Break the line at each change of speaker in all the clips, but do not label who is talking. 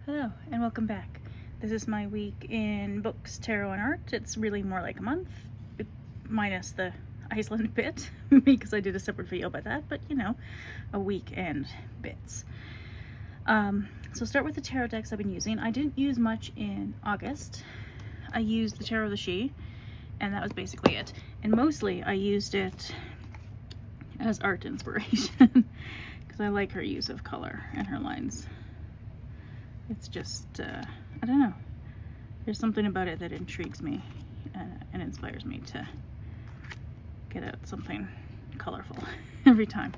Hello and welcome back. This is my week in books, tarot, and art. It's really more like a month, minus the Iceland bit, because I did a separate video about that, but you know, a week and bits. So start with the tarot decks I've been using. I didn't use much in August. I used the Tarot of the She, and that was basically it. And mostly I used it as art inspiration, because I like her use of color and her lines. It's just, I don't know. There's something about it that intrigues me and inspires me to get out something colorful every time.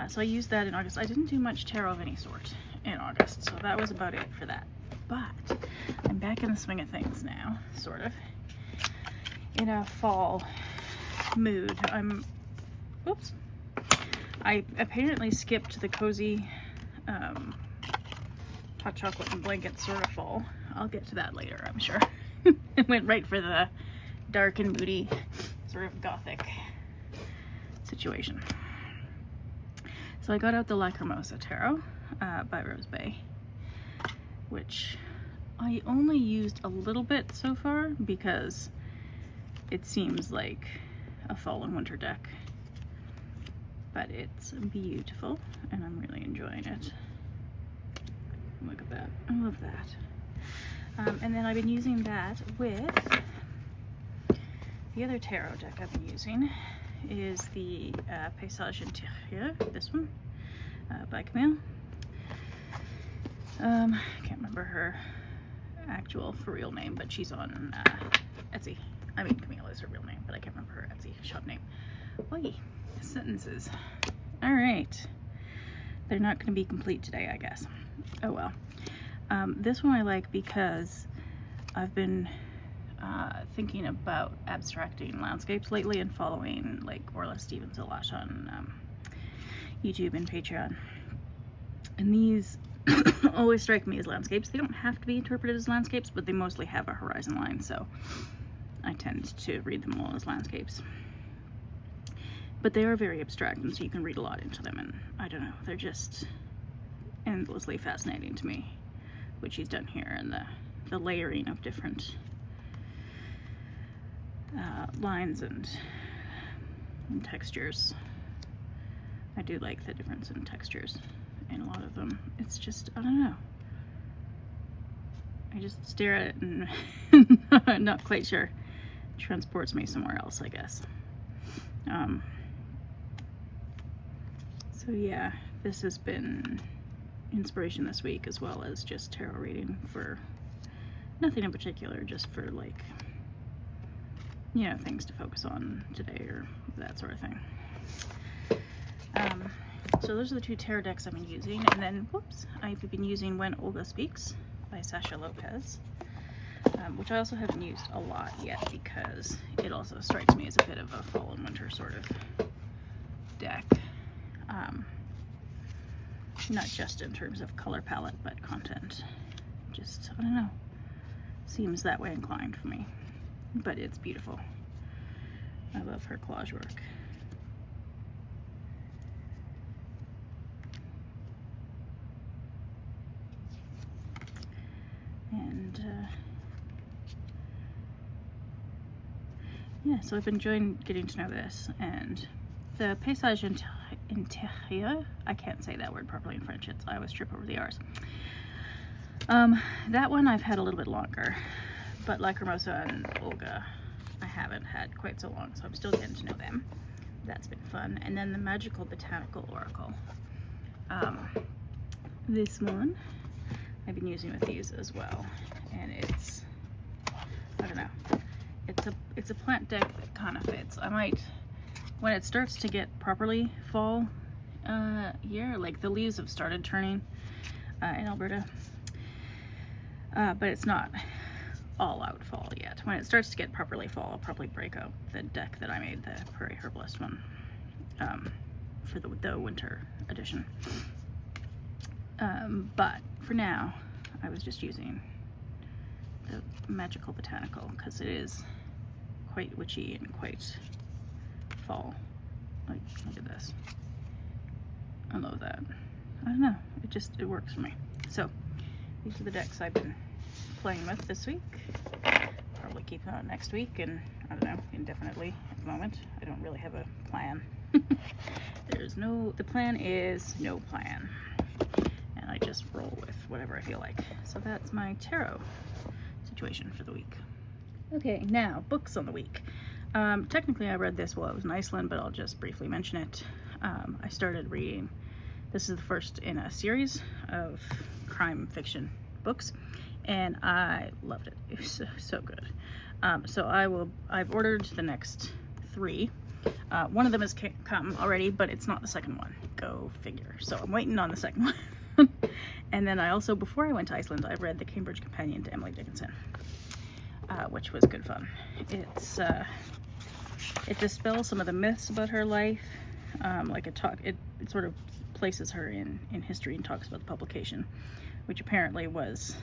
So I used that in August. I didn't do much tarot of any sort in August, so that was about it for that. But I'm back in the swing of things now, sort of. In a fall mood. I apparently skipped the cozy, hot chocolate and blanket sort of fall. I'll get to that later, I'm sure. It went right for the dark and moody sort of gothic situation. So I got out the Lacrimosa Tarot by Rose Bay, which I only used a little bit so far because it seems like a fall and winter deck. But it's beautiful and I'm really enjoying it. Look at that. I love that. And then I've been using that with the other tarot deck I've been using is the Paysage Intérieur, this one, by Camille. I can't remember her actual for real name, but she's on Etsy. I mean, Camille is her real name, but I can't remember her Etsy shop name. Oy, sentences. All right. They're not going to be complete today, I guess. Oh well. This one I like because I've been thinking about abstracting landscapes lately and following like Orla Stevens a lot on YouTube and Patreon. And these always strike me as landscapes. They don't have to be interpreted as landscapes, but they mostly have a horizon line, so I tend to read them all as landscapes. But they are very abstract, and so you can read a lot into them, and I don't know, they're just endlessly fascinating to me, what she's done here, and the layering of different lines and textures. I do like the difference in textures in a lot of them. It's just, I don't know. I just stare at it and I'm not quite sure. It transports me somewhere else, I guess. So yeah, this has been inspiration this week, as well as just tarot reading for nothing in particular, just for like, you know, things to focus on today or that sort of thing. So those are the two tarot decks I've been using, and then, whoops, I've been using When Olga Speaks by Sasha Lopez, which I also haven't used a lot yet because it also strikes me as a bit of a fall and winter sort of deck. Not just in terms of color palette, but content. Just, I don't know, seems that way inclined for me. But it's beautiful. I love her collage work. And yeah, so I've been enjoying getting to know this. And the Paysage Intérieur, I can't say that word properly in French. I always trip over the R's. That one I've had a little bit longer, but Lacrimosa and Olga I haven't had quite so long, so I'm still getting to know them. That's been fun. And then the Magical Botanical Oracle. This one I've been using with these as well, and it's, I don't know, it's a plant deck that kind of fits. I might, when it starts to get properly fall here, like the leaves have started turning in Alberta, but it's not all out fall yet. When it starts to get properly fall, I'll probably break out the deck that I made, the Prairie Herbalist one, for the winter edition. But for now, I was just using the Magical Botanical because it is quite witchy and quite fall. Like, look at this. I love that. I don't know, it works for me. So these are the decks I've been playing with this week. Probably keep them out next week, and I don't know, indefinitely at the moment. I don't really have a plan. The plan is no plan. And I just roll with whatever I feel like. So that's my tarot situation for the week. Okay, now, books on the week. Technically I read this while I was in Iceland, but I'll just briefly mention it. I started reading, this is the first in a series of crime fiction books, and I loved it. It was so good. So I've ordered the next 3. One of them has come already, but it's not the second one. Go figure. So I'm waiting on the second one. And then I also, before I went to Iceland, I read The Cambridge Companion to Emily Dickinson, which was good fun. It dispels some of the myths about her life. It sort of places her in history and talks about the publication, which apparently was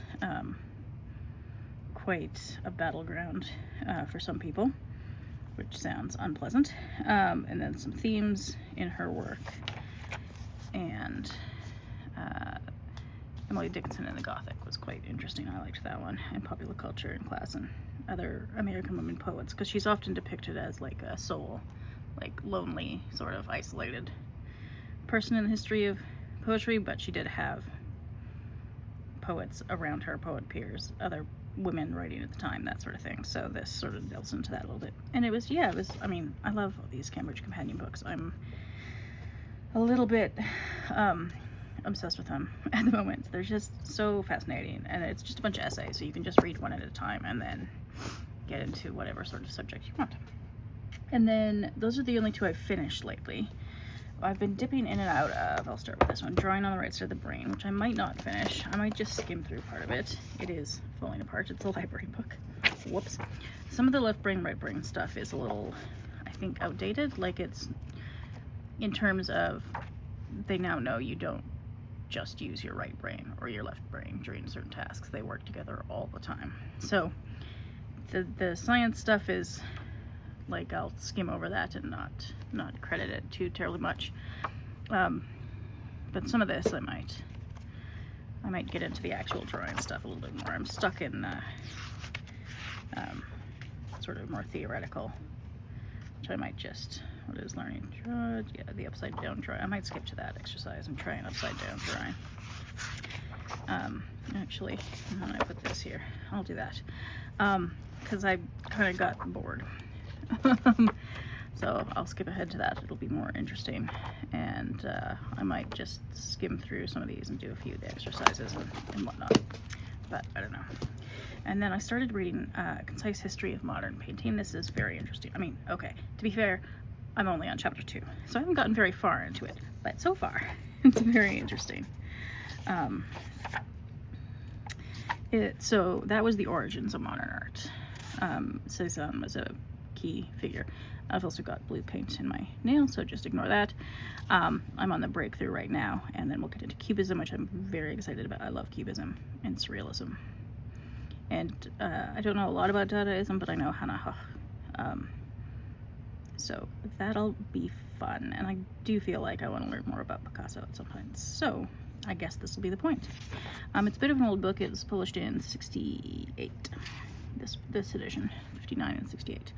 quite a battleground for some people, which sounds unpleasant. And then some themes in her work, and Emily Dickinson in the Gothic was quite interesting. I liked that one, and popular culture and class and other American women poets, because she's often depicted as like a soul, like lonely, sort of isolated person in the history of poetry, but she did have poets around her, poet peers, other women writing at the time, that sort of thing. So this sort of delves into that a little bit. And it was, I mean, I love these Cambridge Companion books. I'm a little bit obsessed with them at the moment. They're just so fascinating, and it's just a bunch of essays, so you can just read one at a time and then get into whatever sort of subject you want. And then those are the only 2 I've finished lately. I've been dipping in and out of, I'll start with this one, Drawing on the Right Side of the Brain, which I might not finish. I might just skim through part of it. It is falling apart. It's a library book. Whoops. Some of the left brain, right brain stuff is a little, I think, outdated. Like, it's in terms of, they now know you don't just use your right brain or your left brain during certain tasks. They work together all the time. So the science stuff is like, I'll skim over that and not credit it too terribly much. But some of this I might get into the actual drawing stuff a little bit more. I'm stuck in sort of more theoretical, which I might just, what is learning to draw? Yeah, the upside down drawing. I might skip to that exercise and try an upside down drawing. Actually, when I put this here, I'll do that, because I kind of got bored. So I'll skip ahead to that. It'll be more interesting, and I might just skim through some of these and do a few of the exercises and whatnot, but I don't know. And then I started reading Concise History of Modern Painting. This is very interesting. I mean, okay, to be fair, I'm only on chapter 2, so I haven't gotten very far into it, but so far it's very interesting. So that was the origins of modern art. Cézanne was a key figure. I've also got blue paint in my nail, so just ignore that. I'm on the breakthrough right now, and then we'll get into Cubism, which I'm very excited about. I love Cubism and Surrealism. And I don't know a lot about Dadaism, but I know Hannah Höch. So that'll be fun, and I do feel like I want to learn more about Picasso at some point. So I guess this will be the point. It's a bit of an old book. It was published in 68, this edition, 59 and 68.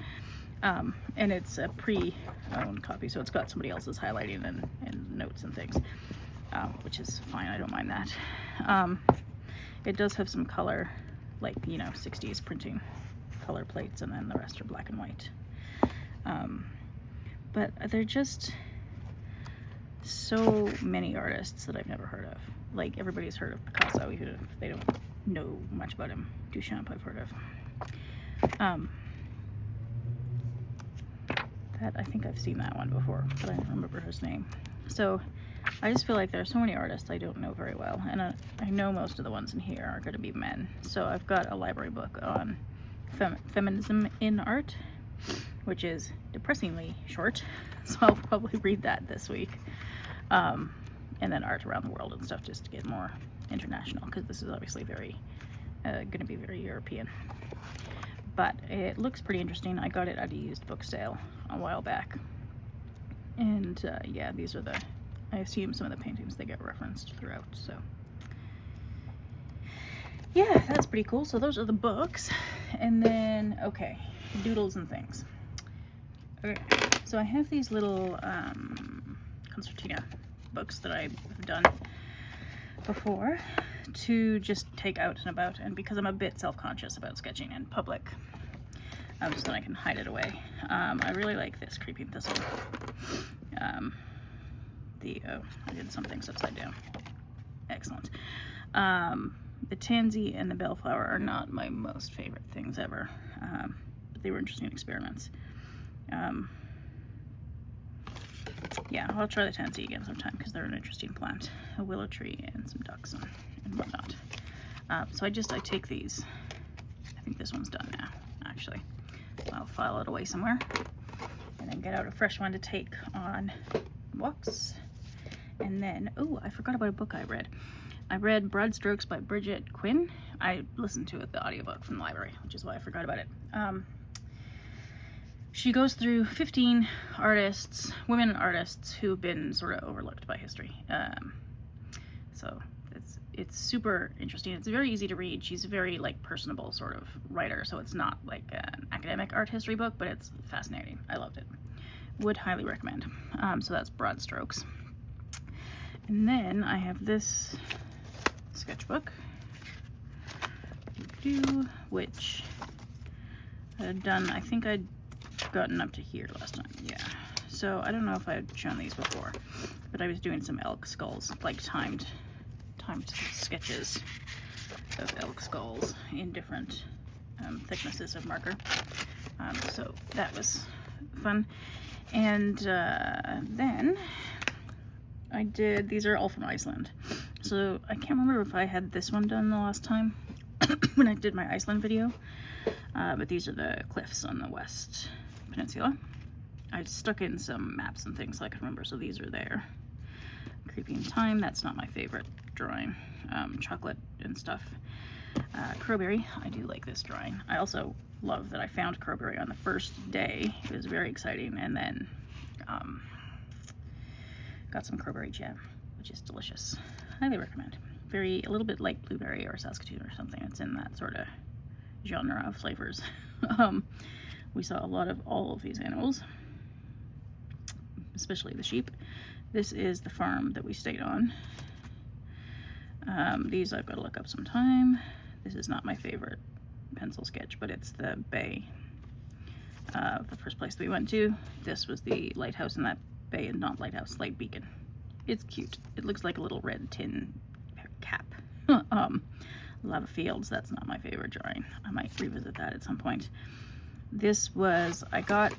And it's a pre-owned copy, so it's got somebody else's highlighting and notes and things, which is fine. I don't mind that. It does have some color, like, 60s printing color plates, and then the rest are black and white. But they're just so many artists that I've never heard of. Like, everybody's heard of Picasso, even if they don't know much about him. Duchamp I've heard of. I think I've seen that one before, but I don't remember his name. So I just feel like there are so many artists I don't know very well, and I know most of the ones in here are going to be men. So I've got a library book on feminism in art, which is depressingly short, so I'll probably read that this week. And then art around the world and stuff, just to get more international, because this is obviously very going to be very European. But it looks pretty interesting. I got it at a used book sale a while back. And yeah, these are I assume some of the paintings they get referenced throughout. So yeah, that's pretty cool. So those are the books. And then, okay, doodles and things. Okay, so I have these little concertina books that I've done before to just take out and about, and because I'm a bit self-conscious about sketching in public, so that I can hide it away. I really like this Creeping Thistle. Oh, I did some things upside down. Excellent. The tansy and the bellflower are not my most favorite things ever, but they were interesting experiments. Yeah, I'll try the tansy again sometime because they're an interesting plant. A willow tree and some ducks and whatnot. So I take these. I think this one's done now, actually. I'll file it away somewhere and then get out a fresh one to take on walks. And then, oh, I forgot about a book I read. I read Broad Strokes by Bridget Quinn. I listened to it, the audiobook from the library, which is why I forgot about it. She goes through 15 artists, women artists who've been sort of overlooked by history. So it's super interesting. It's very easy to read. She's a very like personable sort of writer, so it's not like an academic art history book, but it's fascinating. I loved it. Would highly recommend. So that's Broad Strokes. And then I have this sketchbook, which I had done, I think I'd gotten up to here last time, yeah. So I don't know if I've shown these before, but I was doing some elk skulls, like timed sketches of elk skulls in different thicknesses of marker. So that was fun. And then I did, these are all from Iceland. So I can't remember if I had this one done the last time when I did my Iceland video, but these are the cliffs on the West Peninsula. I stuck in some maps and things so I could remember, so these are there. Creeping Time, that's not my favorite drawing. Chocolate and stuff. Crowberry, I do like this drawing. I also love that I found Crowberry on the first day. It was very exciting, and then got some crowberry jam, which is delicious. Highly recommend. A little bit like blueberry or Saskatoon or something. It's in that sort of genre of flavors. We saw a lot of all of these animals, especially the sheep. This is the farm that we stayed on. These I've got to look up sometime. This is not my favorite pencil sketch, but it's the bay. The first place we went to. This was the lighthouse in that bay, and not lighthouse, light beacon. It's cute. It looks like a little red tin cap. Lava Fields, that's not my favorite drawing. I might revisit that at some point. This was, I got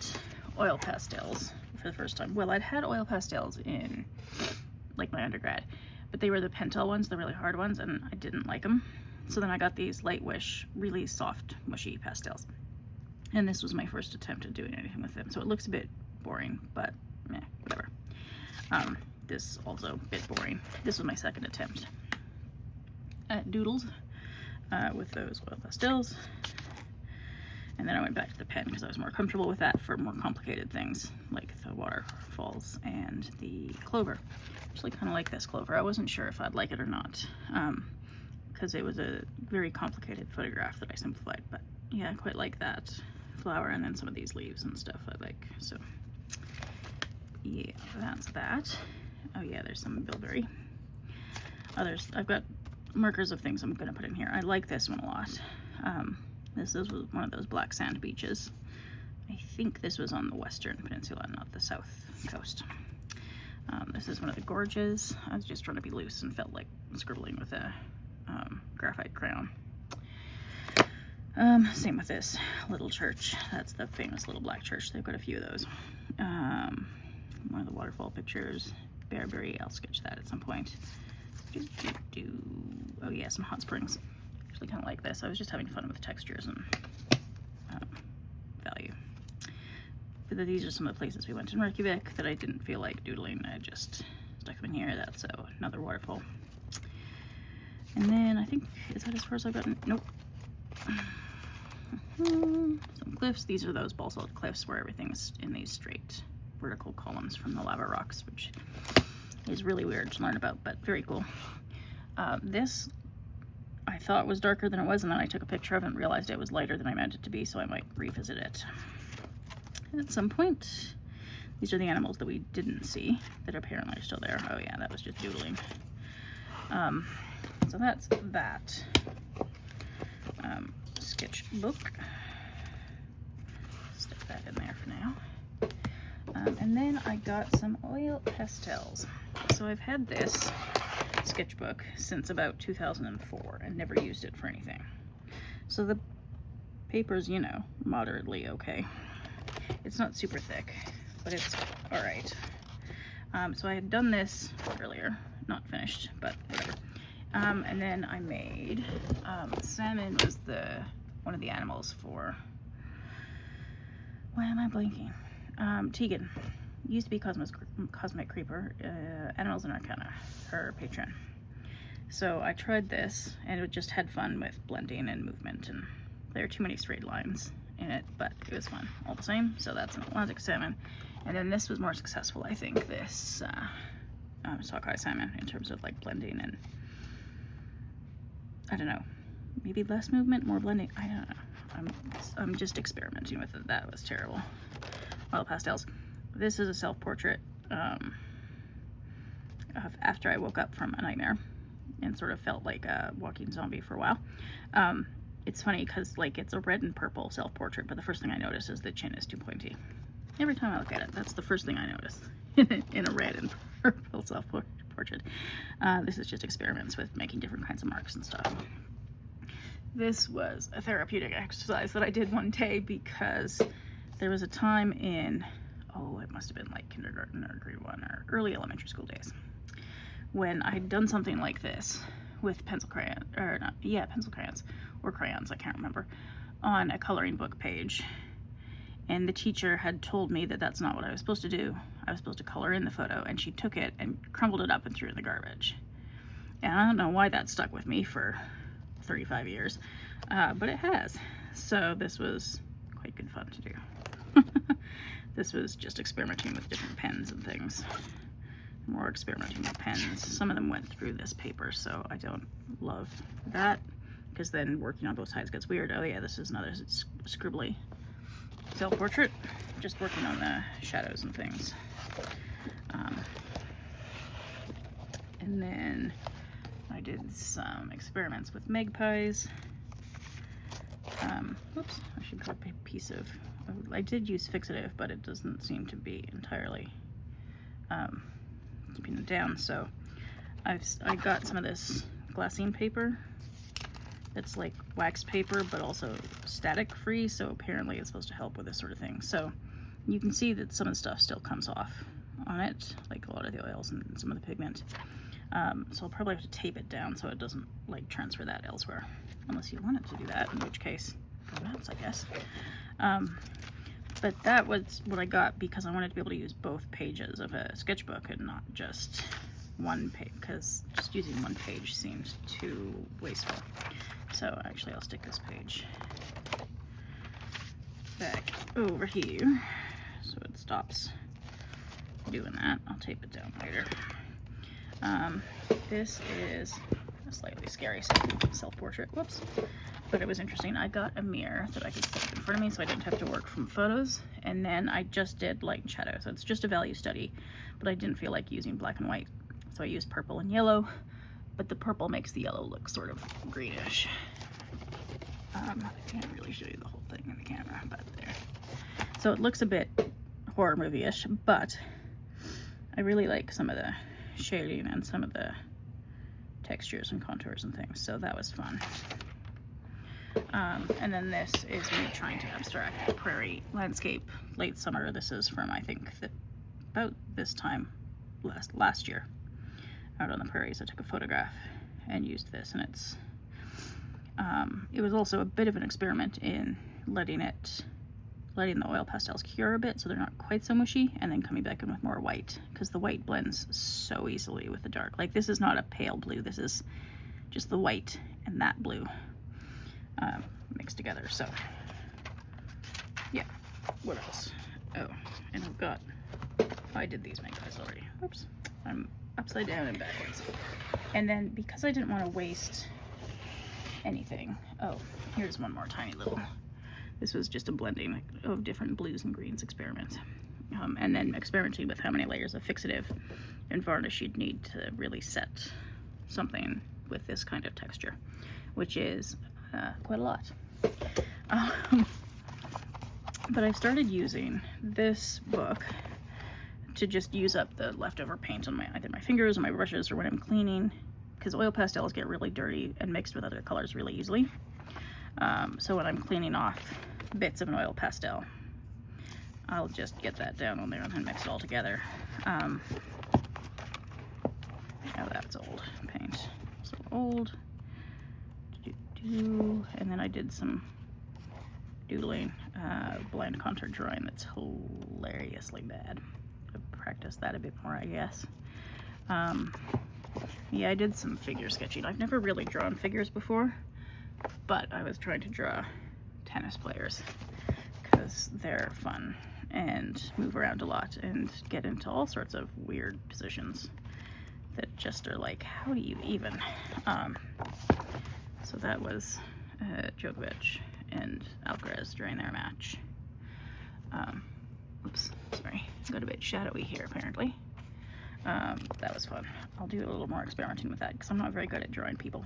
oil pastels for the first time. Well, I'd had oil pastels in like my undergrad, but they were the Pentel ones, the really hard ones, and I didn't like them. So then I got these Light Wish, really soft, mushy pastels. And this was my first attempt at doing anything with them. So it looks a bit boring, but meh, whatever. This also a bit boring. This was my second attempt at doodles with those oil pastels. And then I went back to the pen because I was more comfortable with that for more complicated things like the waterfalls and the clover. Actually kind of like this clover. I wasn't sure if I'd like it or not because it was a very complicated photograph that I simplified, but yeah, I quite like that flower, and then some of these leaves and stuff I like. So yeah, that's that. Oh yeah, there's some bilberry. Others, I've got markers of things I'm going to put in here. I like this one a lot. This was one of those black sand beaches. I think this was on the Western Peninsula, not the South Coast. This is one of the gorges. I was just trying to be loose and felt like scribbling with a graphite crayon. Same with this little church. That's the famous little black church. They've got a few of those. One of the waterfall pictures. Bearberry, I'll sketch that at some point. Oh yeah, some hot springs. Actually kind of like this. I was just having fun with textures and value. But these are some of the places we went in Reykjavik that I didn't feel like doodling. I just stuck them in here. That's another waterfall. And then I think, is that as far as I've gotten? Nope. Some cliffs. These are those basalt cliffs where everything's in these straight vertical columns from the lava rocks, which is really weird to learn about, but very cool. This, I I thought was darker than it was, and then I took a picture of it and realized it was lighter than I meant it to be, so I might revisit it at some point. These are the animals that we didn't see that apparently are still there. Oh yeah, that was just doodling. So that's that sketchbook. Stick that in there for now. And then I got some oil pastels. So I've had this sketchbook since about 2004 and never used it for anything. So the paper's, you know, moderately okay. It's not super thick, but it's all right. So I had done this earlier, not finished, but whatever. And then I made, salmon was one of the animals for, why am I blanking? Tegan. Used to be Cosmic Creeper, Animals in Arcana, her patron. So I tried this, and it just had fun with blending and movement, and there are too many straight lines in it, but it was fun all the same. So that's an Atlantic salmon. And then this was more successful, I think, this sockeye salmon, in terms of like blending and, I don't know, maybe less movement, more blending. I don't know. I'm just experimenting with it. That was terrible. Oil pastels. This is a self-portrait of after I woke up from a nightmare and sort of felt like a walking zombie for a while. It's funny because like it's a red and purple self-portrait, but the first thing I notice is the chin is too pointy. Every time I look at it, that's the first thing I notice in a red and purple self-portrait. This is just experiments with making different kinds of marks and stuff. This was a therapeutic exercise that I did one day because there was a time in, oh, it must have been like kindergarten or grade 1 or early elementary school days, when I had done something like this with pencil crayons, or crayons, I can't remember, on a coloring book page. And the teacher had told me that that's not what I was supposed to do. I was supposed to color in the photo, and she took it and crumbled it up and threw it in the garbage. And I don't know why that stuck with me for 35 years, but it has. So this was quite good fun to do. This was just experimenting with different pens and things. More experimenting with pens. Some of them went through this paper, so I don't love that, because then working on both sides gets weird. Oh yeah, this is another scribbly self-portrait. Just working on the shadows and things. And then I did some experiments with magpies. Oops, I should put a piece of, I did use fixative, but it doesn't seem to be entirely keeping it down. So I got some of this glassine paper. It's like wax paper, but also static free. So apparently it's supposed to help with this sort of thing. So you can see that some of the stuff still comes off on it, like a lot of the oils and some of the pigment. So I'll probably have to tape it down so it doesn't like transfer that elsewhere, unless you want it to do that, in which case go nuts, I guess. But that was what I got because I wanted to be able to use both pages of a sketchbook and not just one page, because just using one page seems too wasteful. So actually I'll stick this page back over here so it stops doing that. I'll tape it down later. This is a slightly scary self-portrait, whoops, but it was interesting. I got a mirror that I could put in front of me so I didn't have to work from photos, and then I just did light and shadow, so it's just a value study, but I didn't feel like using black and white, so I used purple and yellow, but the purple makes the yellow look sort of greenish. I can't really show you the whole thing in the camera, but there. So it looks a bit horror movie-ish, but I really like some of the shading and some of the textures and contours and things, so that was fun. And then this is me trying to abstract the prairie landscape late summer. This is from, I think, about this time last year out on the prairies. I took a photograph and used this, and it was also a bit of an experiment in letting the oil pastels cure a bit so they're not quite so mushy, and then coming back in with more white, because the white blends so easily with the dark. Like, this is not a pale blue, this is just the white and that blue mixed together. So yeah, what else? Oh, and I did these magpies already. Oops, I'm upside down and backwards. And then because I didn't want to waste anything. Oh, here's one more tiny little. This was just a blending of different blues and greens experiment. And then experimenting with how many layers of fixative and varnish you'd need to really set something with this kind of texture, which is quite a lot. But I've started using this book to just use up the leftover paint on either my fingers or my brushes or when I'm cleaning, because oil pastels get really dirty and mixed with other colors really easily. So when I'm cleaning off bits of an oil pastel, I'll just get that down on there and then mix it all together. Now that's old paint, so old. And then I did some doodling, blind contour drawing that's hilariously bad. I've practiced that a bit more, I guess. Yeah, I did some figure sketching. I've never really drawn figures before, but I was trying to draw tennis players because they're fun and move around a lot and get into all sorts of weird positions that just are like, how do you even? So that was Djokovic and Alcaraz during their match. Oops, sorry, got a bit shadowy here apparently. That was fun. I'll do a little more experimenting with that because I'm not very good at drawing people,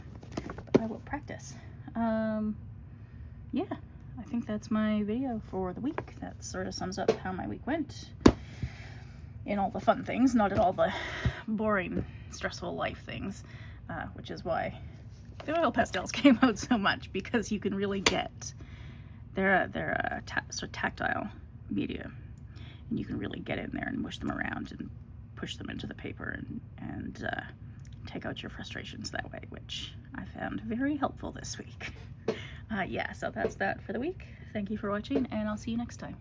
but I will practice. Yeah, I think that's my video for the week. That sort of sums up how my week went in all the fun things, not at all the boring, stressful life things, which is why the oil pastels came out so much, because you can really get, they're a sort of tactile medium, and you can really get in there and mush them around and push them into the paper and take out your frustrations that way, which I found very helpful this week. Yeah, so that's that for the week. Thank you for watching, and I'll see you next time.